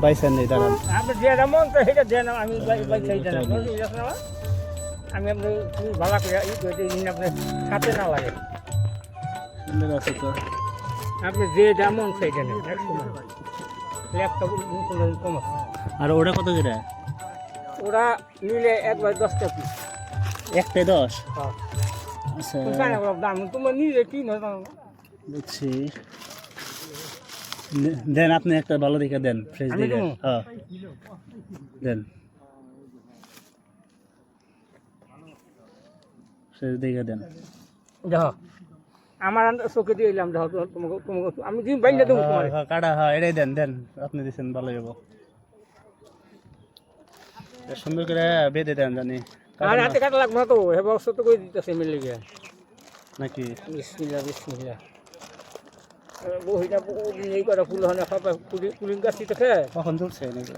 বাইসেন নেই দাঁড়ান। আপনি যে যেমন তো সেটা দেন, আমি বাইসাই দেন আমি আপনি খুব ভালো করে ই করে দিন, আপনার হাতে না লাগে। সুন্দর আছে তো। আপনি যে যেমন সেই দেন এক সময় ল্যাপটপ কম আছে। আর ওটা কত করে? ওরা নিলে একবার 10 পিস। একটাই 10? আচ্ছা দাম তোমার নিজে কি না বুঝছি। দেন আপনি একটা ভালো দেখে দেন, ফ্রেশ দেখে। হ্যাঁ দেন, ফ্রেশ দেখে দেন। দেখো আমার চোখে দিয়ে এলাম, দেখো তোমাকে তোমাকে আমি দিন বাইন্দা দেবো তোমার কাটা। হ্যাঁ এটাই দেন, দেন আপনি দিচ্ছেন ভালো যাবো। সুন্দর করে বেঁধে দেন জানি। আর হাতে কাটা লাগবে না তো, হে ব্যবস্থা তো করে দিতেছে মিলে গিয়ে নাকি? বিসমিল্লাহ বিসমিল্লাহ। বহিটা এই কটা ফুল হয় না, সবাই কুলিং গাছটি দেখে কখন তুলছে নাকি?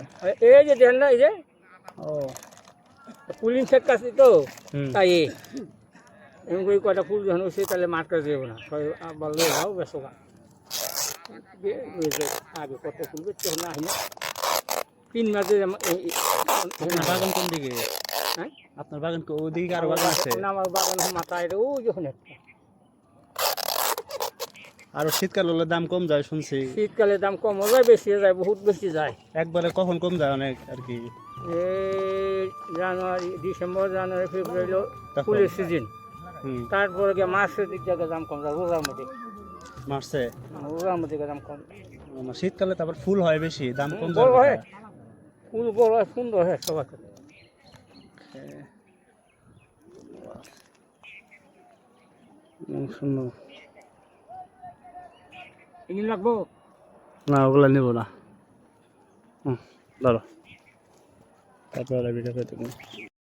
এই যে দেন না, এই যে ও কুলিং সেট কাছটি তো, হুম। তাই এমন করে কটা ফুল যখন হয়েছে তাহলে মার্কেট দেবো না, সবাই আবার লো যাও বেসো গা। আগে কত ফুল বেচতে না হয় না 3 মাসে। আপনার বাগান কোন দিকে? হ্যাঁ আপনার বাগান ওদিকে আরো বাগান আছে? আমার বাগান মাথায় ও যখন আর শীতকাল হলে দাম কম যায় শুনছি। শীতকালে দাম কম যায়, বেশি যায়, বহুত বেশি যায়। একবারে কখন কম যায় অনেক আর কি? এই জানুয়ারি ডিসেম্বর জানুয়ারি ফেব্রুয়ারি ফুলের সিজন, তারপরে গিয়ে মার্চের দিক থেকে দাম কম যায়, রোজার মধ্যে। মার্চে? রোজার মধ্যে দাম কম। শীতকালে তারপর ফুল হয় বেশি, দাম কম বড় যায়। হয় ফুল, বড় হয়, সুন্দর হয় সবার কাছে। সুন্দর এগুলো লাগবো না, ওগুলা নিব না। ধরো তারপর ভিডিও করে দেবো।